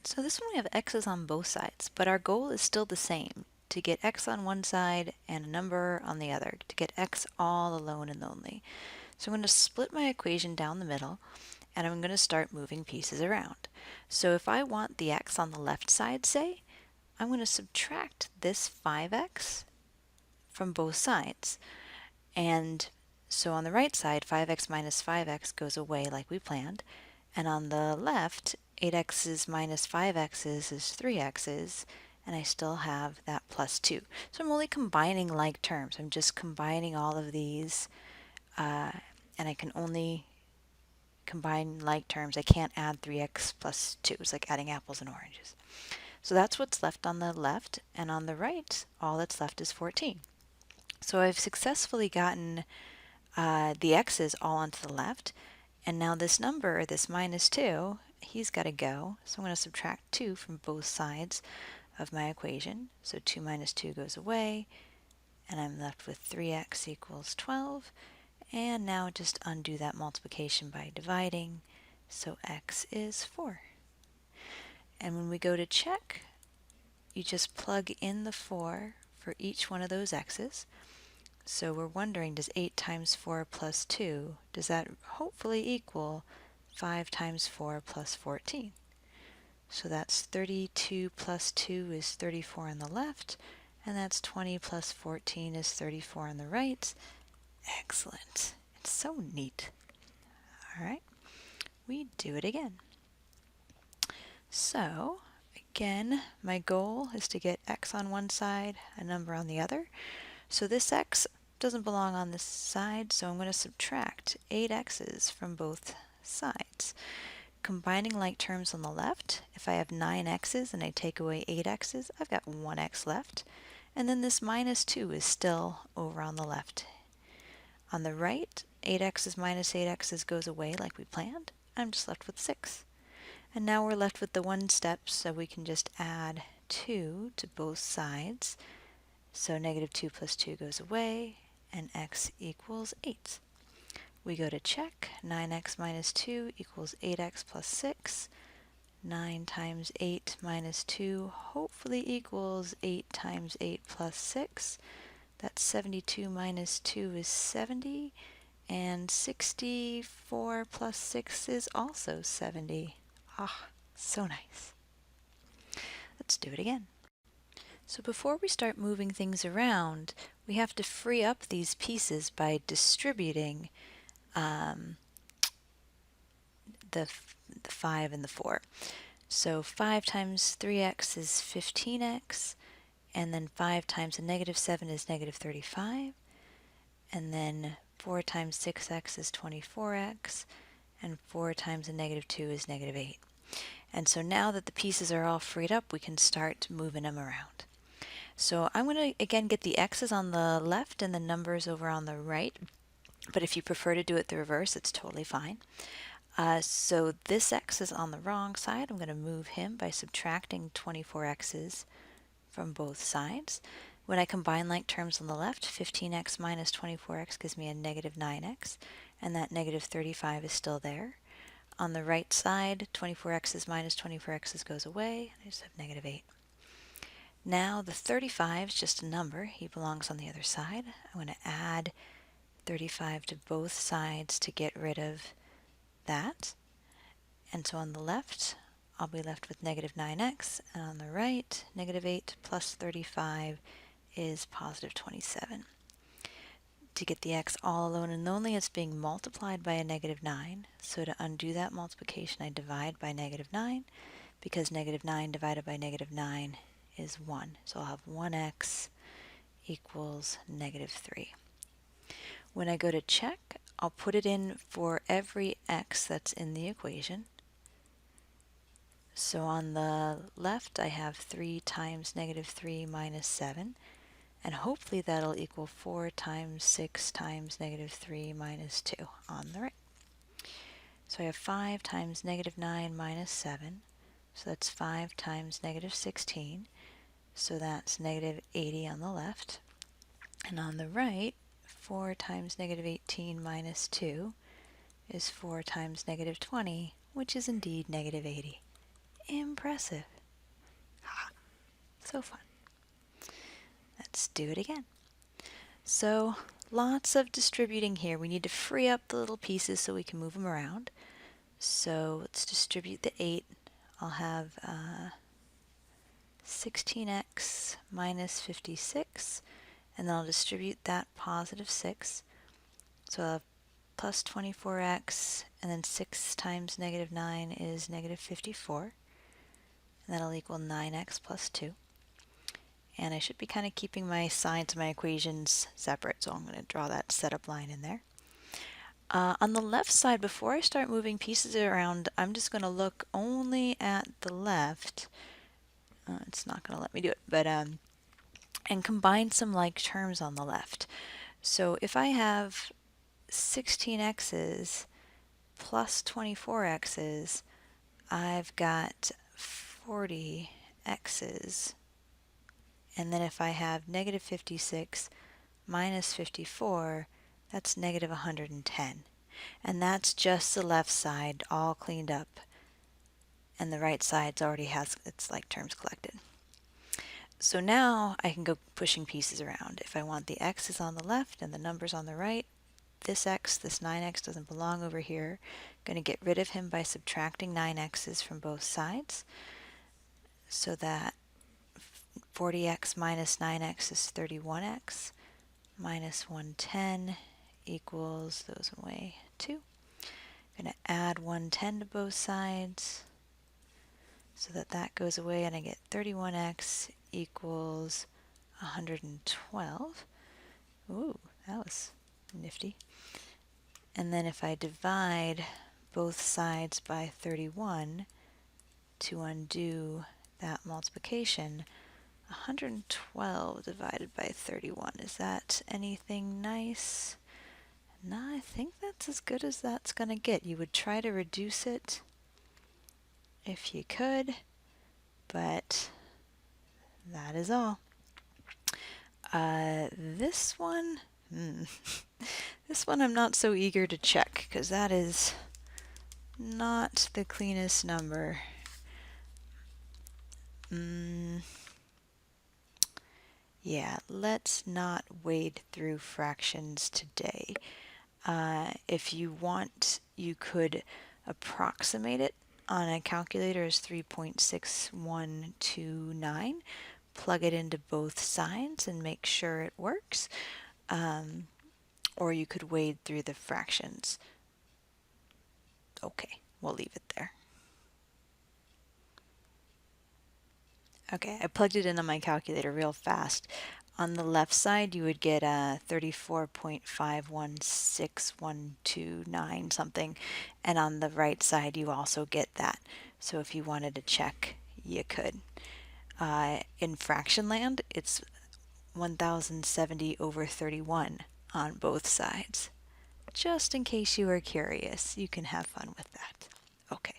So this one we have x's on both sides, but our goal is still the same, to get x on one side and a number on the other, to get x all alone and lonely. So I'm going to split my equation down the middle, and I'm going to start moving pieces around. So if I want the x on the left side, say, I'm going to subtract this 5x from both sides. And so on the right side, 5x minus 5x goes away like we planned. And on the left, 8x's minus 5x's is 3x's, and I still have that plus 2. So I'm only combining like terms. I'm just combining all of these, and I can only combine like terms. I can't add 3x plus 2. It's like adding apples and oranges. So that's what's left on the left, and on the right, all that's left is 14. So I've successfully gotten the x's all onto the left, and now this number, this minus 2, he's got to go. So I'm going to subtract 2 from both sides of my equation. So 2 minus 2 goes away, and I'm left with 3x equals 12. And now just undo that multiplication by dividing. So x is 4. And when we go to check, you just plug in the 4 for each one of those x's. So we're wondering, does 8 times 4 plus 2, does that hopefully equal 5 times 4 plus 14? So that's 32 plus 2 is 34 on the left, and that's 20 plus 14 is 34 on the right. Excellent. It's so neat. All right, we do it again. So again, my goal is to get x on one side, a number on the other. So this x doesn't belong on this side, so I'm going to subtract 8x's from both sides. Combining like terms on the left, if I have 9x's and I take away 8x's, I've got 1x left. And then this minus 2 is still over on the left. On the right, 8x's minus 8x's goes away like we planned. I'm just left with 6. And now we're left with the one step, so we can just add 2 to both sides. So negative 2 plus 2 goes away, and x equals 8. We go to check. 9x minus 2 equals 8x plus 6. 9 times 8 minus 2 hopefully equals 8 times 8 plus 6. That's 72 minus 2 is 70, and 64 plus 6 is also 70. Ah, so nice. Let's do it again. So before we start moving things around, we have to free up these pieces by distributing the 5 and the 4. So 5 times 3x is 15x, and then 5 times a negative 7 is negative 35, and then 4 times 6x is 24x, and 4 times a negative 2 is negative 8. And so now that the pieces are all freed up, we can start moving them around. So I'm going to again get the x's on the left and the numbers over on the right, but if you prefer to do it the reverse, it's totally fine. So this x is on the wrong side. I'm going to move him by subtracting 24x's from both sides. When I combine like terms on the left, 15x minus 24x gives me a negative 9x, and that negative 35 is still there. On the right side, 24x's minus 24x's goes away. I just have negative 8. Now the 35 is just a number. He belongs on the other side. I'm going to add 35 to both sides to get rid of that. And so on the left, I'll be left with negative 9x, and on the right, negative 8 plus 35 is positive 27. To get the x all alone and lonely, it's being multiplied by a negative 9. So to undo that multiplication, I divide by negative 9, because negative 9 divided by negative 9 is 1. So I'll have 1x equals negative 3. When I go to check, I'll put it in for every x that's in the equation. So on the left, I have 3 times negative 3 minus 7, and hopefully that'll equal 4 times 6 times negative 3 minus 2 on the right. So I have 5 times negative 9 minus 7, so that's 5 times negative 16, so that's negative 80 on the left. And on the right, 4 times negative 18 minus 2 is 4 times negative 20, which is indeed negative 80. Impressive. Ah, so fun. Let's do it again. So lots of distributing here. We need to free up the little pieces so we can move them around. So let's distribute the 8. I'll have 16x minus 56, and then I'll distribute that positive 6. So I'll have plus 24x, and then 6 times negative 9 is negative 54. And that'll equal 9x plus 2. And I should be kind of keeping my sides of my equations separate, so I'm going to draw that setup line in there. On the left side, before I start moving pieces around, I'm just going to look only at the left. It's not going to let me do it, but and combine some like terms on the left. So if I have 16x's plus 24x's, I've got 40x's. And then if I have negative 56 minus 54, that's negative 110. And that's just the left side all cleaned up. And the right side already has its like terms collected. So now I can go pushing pieces around. If I want the x's on the left and the numbers on the right, this x, this 9x doesn't belong over here. I'm going to get rid of him by subtracting 9x's from both sides. So that 40x minus 9x is 31x minus 110 equals those away 2. I'm going to add 110 to both sides so that that goes away, and I get 31x equals 112. Ooh, that was nifty. And then if I divide both sides by 31 to undo that multiplication, 112 divided by 31, is that anything nice? No, I think that's as good as that's going to get. You would try to reduce it if you could, but that is all. This one, this one I'm not so eager to check because that is not the cleanest number. Yeah, let's not wade through fractions today. If you want, you could approximate it on a calculator as 3.6129. Plug it into both sides and make sure it works. Or you could wade through the fractions. Okay, we'll leave it there. Okay, I plugged it in on my calculator real fast. On the left side, you would get 34.516129 something, and on the right side, you also get that. So if you wanted to check, you could. In fraction land, it's 1070 over 31 on both sides. Just in case you were curious, you can have fun with that. Okay.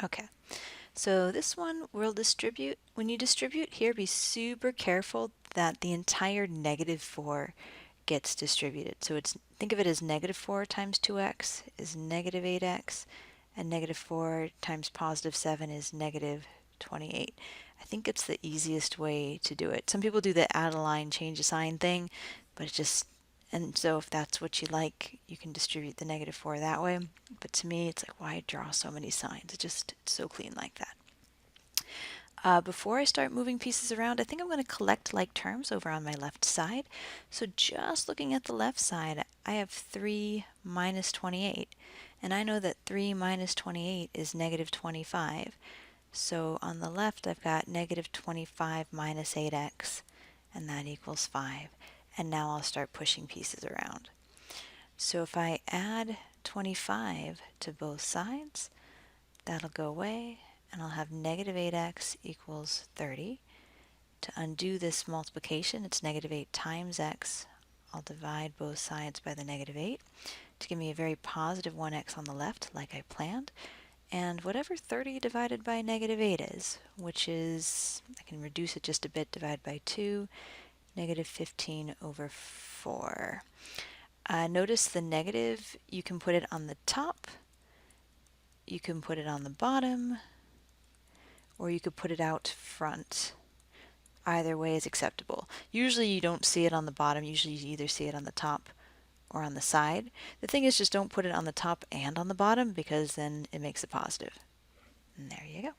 Okay. So this one we'll distribute. When you distribute here, be super careful that the entire negative 4 gets distributed. So think of it as negative 4 times 2x is negative 8x, and negative 4 times positive 7 is negative 28. I think it's the easiest way to do it. Some people do the add a line, change a sign thing, but it just, and so if that's what you like, you can distribute the negative 4 that way. But to me, it's like, why draw so many signs? It's so clean like that. Before I start moving pieces around, I think I'm going to collect like terms over on my left side. So just looking at the left side, I have 3 minus 28. And I know that 3 minus 28 is negative 25. So on the left, I've got negative 25 minus 8x, and that equals 5. And now I'll start pushing pieces around. So if I add 25 to both sides, that'll go away, and I'll have negative 8x equals 30. To undo this multiplication, it's negative 8 times x. I'll divide both sides by the negative 8 to give me a very positive 1x on the left, like I planned. And whatever 30 divided by negative 8 is, which is, I can reduce it just a bit, divide by 2, negative 15 over 4. Notice the negative, you can put it on the top you can put it on the bottom, or you could put it out front. Either way is acceptable. Usually you don't see it on the bottom, usually you either see it on the top or on the side. The thing is, just don't put it on the top and on the bottom, because then it makes it positive. And there you go.